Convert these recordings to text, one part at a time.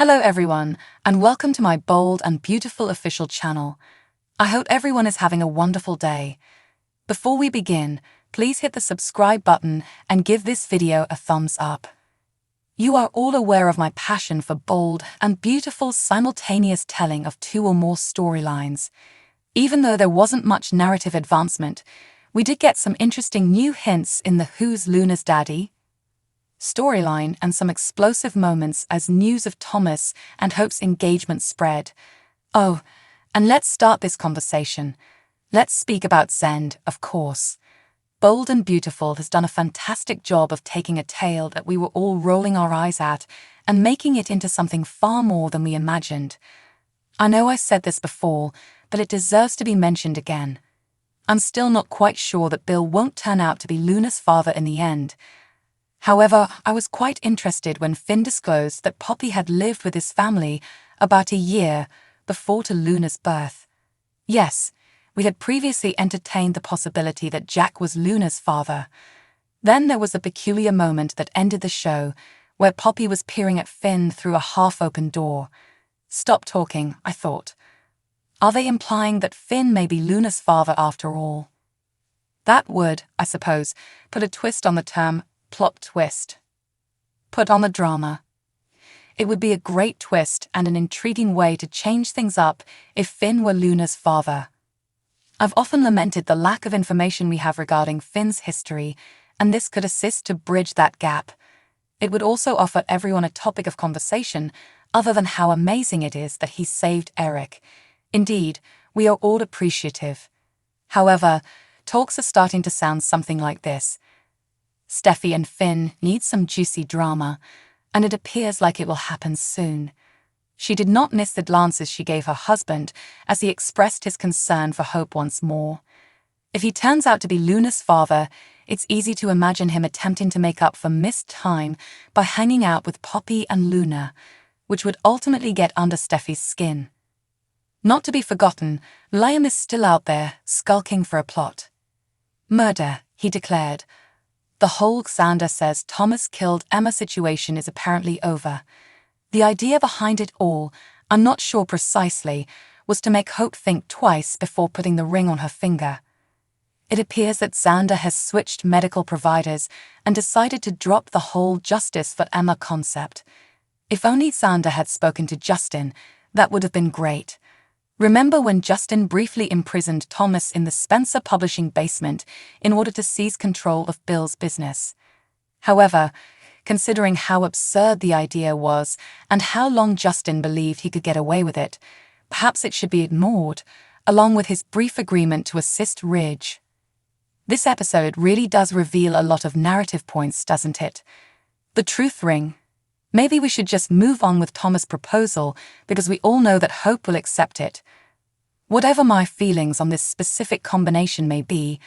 Hello everyone, and welcome to my bold and beautiful official channel. I hope everyone is having a wonderful day. Before we begin, please hit the subscribe button and give this video a thumbs up. You are all aware of my passion for bold and beautiful simultaneous telling of two or more storylines. Even though there wasn't much narrative advancement, we did get some interesting new hints in the Who's Luna's Daddy storyline and some explosive moments as news of Thomas and Hope's engagement spread. Oh, and let's start this conversation. Let's speak about Zend, of course. Bold and Beautiful has done a fantastic job of taking a tale that we were all rolling our eyes at and making it into something far more than we imagined. I know I said this before, but it deserves to be mentioned again. I'm still not quite sure that Bill won't turn out to be Luna's father in the end. However, I was quite interested when Finn disclosed that Poppy had lived with his family about a year before to Luna's birth. Yes, we had previously entertained the possibility that Jack was Luna's father. Then there was a peculiar moment that ended the show, where Poppy was peering at Finn through a half-open door. Stop talking, I thought. Are they implying that Finn may be Luna's father after all? That would, I suppose, put a twist on the term plot twist. Put on the drama. It would be a great twist and an intriguing way to change things up if Finn were Luna's father. I've often lamented the lack of information we have regarding Finn's history, and this could assist to bridge that gap. It would also offer everyone a topic of conversation other than how amazing it is that he saved Eric. Indeed, we are all appreciative. However, talks are starting to sound something like this. Steffy and Finn need some juicy drama, and it appears like it will happen soon. She did not miss the glances she gave her husband as he expressed his concern for Hope once more. If he turns out to be Luna's father, it's easy to imagine him attempting to make up for missed time by hanging out with Poppy and Luna, which would ultimately get under Steffy's skin. Not to be forgotten, Liam is still out there, skulking for a plot. Murder, he declared. The whole Xander says Thomas killed Emma situation is apparently over. The idea behind it all, I'm not sure precisely, was to make Hope think twice before putting the ring on her finger. It appears that Xander has switched medical providers and decided to drop the whole justice for Emma concept. If only Xander had spoken to Justin, that would have been great. Remember when Justin briefly imprisoned Thomas in the Spencer Publishing basement in order to seize control of Bill's business? However, considering how absurd the idea was and how long Justin believed he could get away with it, perhaps it should be ignored, along with his brief agreement to assist Ridge. This episode really does reveal a lot of narrative points, doesn't it? The truth ring. Maybe we should just move on with Thomas' proposal because we all know that Hope will accept it. Whatever my feelings on this specific combination may be,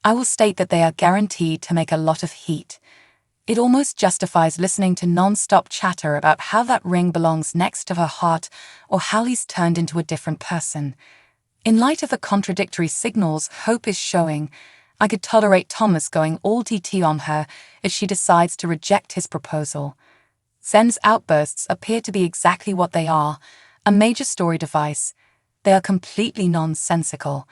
I will state that they are guaranteed to make a lot of heat. It almost justifies listening to non-stop chatter about how that ring belongs next to her heart or how he's turned into a different person. In light of the contradictory signals Hope is showing, I could tolerate Thomas going all TT on her if she decides to reject his proposal. Zend's outbursts appear to be exactly what they are, a major story device. They are completely nonsensical.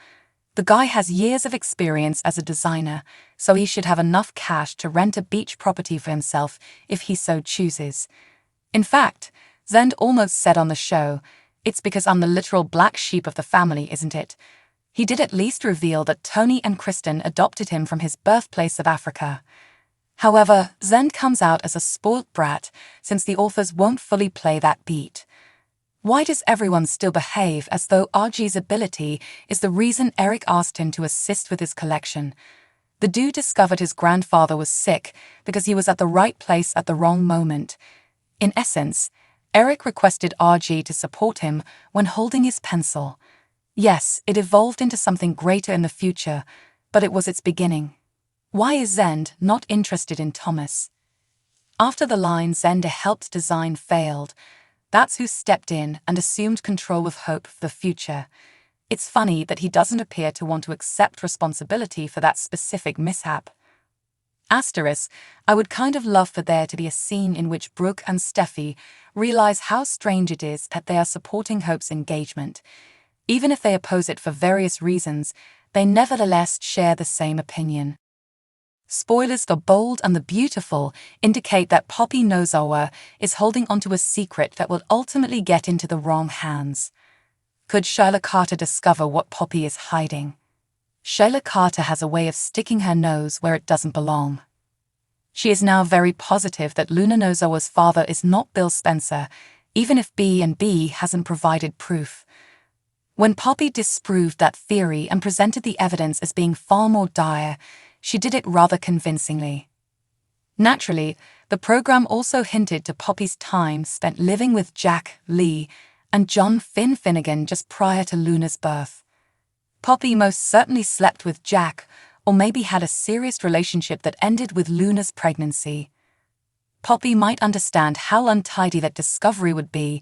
The guy has years of experience as a designer, so he should have enough cash to rent a beach property for himself if he so chooses. In fact, Zend almost said on the show, "It's because I'm the literal black sheep of the family, isn't it?" He did at least reveal that Tony and Kristen adopted him from his birthplace of Africa. However, Zend comes out as a spoilt brat since the authors won't fully play that beat. Why does everyone still behave as though RG's ability is the reason Eric asked him to assist with his collection? The dude discovered his grandfather was sick because he was at the right place at the wrong moment. In essence, Eric requested RG to support him when holding his pencil. Yes, it evolved into something greater in the future, but it was its beginning. Why is Zend not interested in Thomas? After the line Zender helped design failed, that's who stepped in and assumed control of Hope for the future. It's funny that he doesn't appear to want to accept responsibility for that specific mishap. Asterisk, I would kind of love for there to be a scene in which Brooke and Steffy realize how strange it is that they are supporting Hope's engagement. Even if they oppose it for various reasons, they nevertheless share the same opinion. Spoilers for Bold and the Beautiful indicate that Poppy Nozawa is holding onto a secret that will ultimately get into the wrong hands. Could Shayla Carter discover what Poppy is hiding? Shayla Carter has a way of sticking her nose where it doesn't belong. She is now very positive that Luna Nozawa's father is not Bill Spencer, even if B&B hasn't provided proof. When Poppy disproved that theory and presented the evidence as being far more dire, she did it rather convincingly. Naturally, the program also hinted to Poppy's time spent living with Jack, Lee, and John Finn Finnegan just prior to Luna's birth. Poppy most certainly slept with Jack, or maybe had a serious relationship that ended with Luna's pregnancy. Poppy might understand how untidy that discovery would be,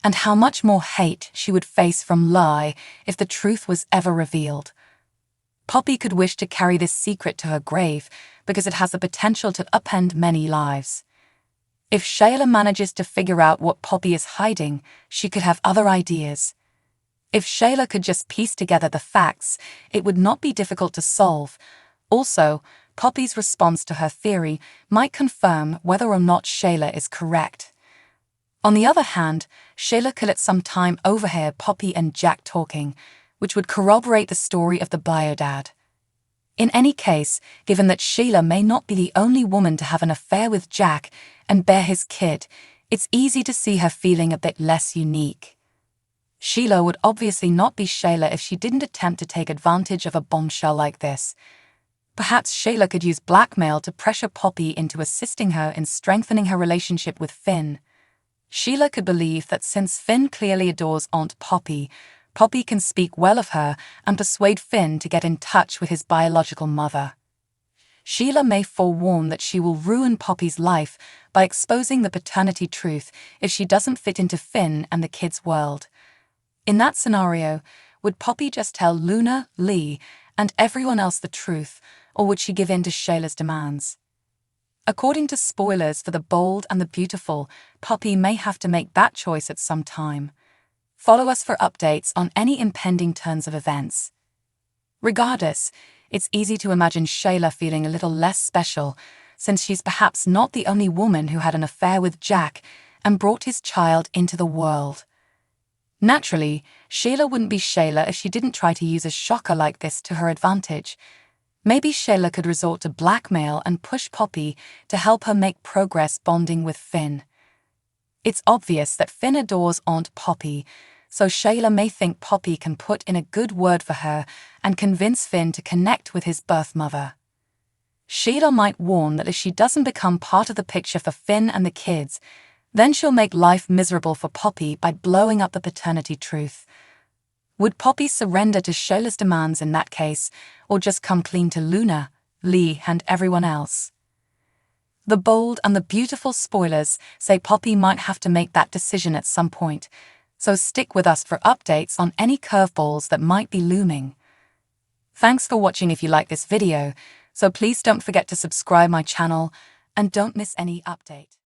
and how much more hate she would face from Lie if the truth was ever revealed. Poppy could wish to carry this secret to her grave because it has the potential to upend many lives. If Shayla manages to figure out what Poppy is hiding, she could have other ideas. If Shayla could just piece together the facts, it would not be difficult to solve. Also, Poppy's response to her theory might confirm whether or not Shayla is correct. On the other hand, Shayla could at some time overhear Poppy and Jack talking, which would corroborate the story of the biodad. In any case, given that Shayla may not be the only woman to have an affair with Jack and bear his kid, it's easy to see her feeling a bit less unique. Sheila would obviously not be Shayla if she didn't attempt to take advantage of a bombshell like this. Perhaps Shayla could use blackmail to pressure Poppy into assisting her in strengthening her relationship with Finn. Sheila could believe that since Finn clearly adores Aunt Poppy, Poppy can speak well of her and persuade Finn to get in touch with his biological mother. Sheila may forewarn that she will ruin Poppy's life by exposing the paternity truth if she doesn't fit into Finn and the kids' world. In that scenario, would Poppy just tell Luna, Lee, and everyone else the truth, or would she give in to Shayla's demands? According to spoilers for The Bold and the Beautiful, Poppy may have to make that choice at some time. Follow us for updates on any impending turns of events. Regardless, it's easy to imagine Shayla feeling a little less special, since she's perhaps not the only woman who had an affair with Jack and brought his child into the world. Naturally, Shayla wouldn't be Shayla if she didn't try to use a shocker like this to her advantage. Maybe Shayla could resort to blackmail and push Poppy to help her make progress bonding with Finn. It's obvious that Finn adores Aunt Poppy, so Shayla may think Poppy can put in a good word for her and convince Finn to connect with his birth mother. Shayla might warn that if she doesn't become part of the picture for Finn and the kids, then she'll make life miserable for Poppy by blowing up the paternity truth. Would Poppy surrender to Shayla's demands in that case, or just come clean to Luna, Lee, and everyone else? The Bold and the Beautiful spoilers say Poppy might have to make that decision at some point, so stick with us for updates on any curveballs that might be looming. Thanks for watching. If you like this video, so please don't forget to subscribe my channel and don't miss any update.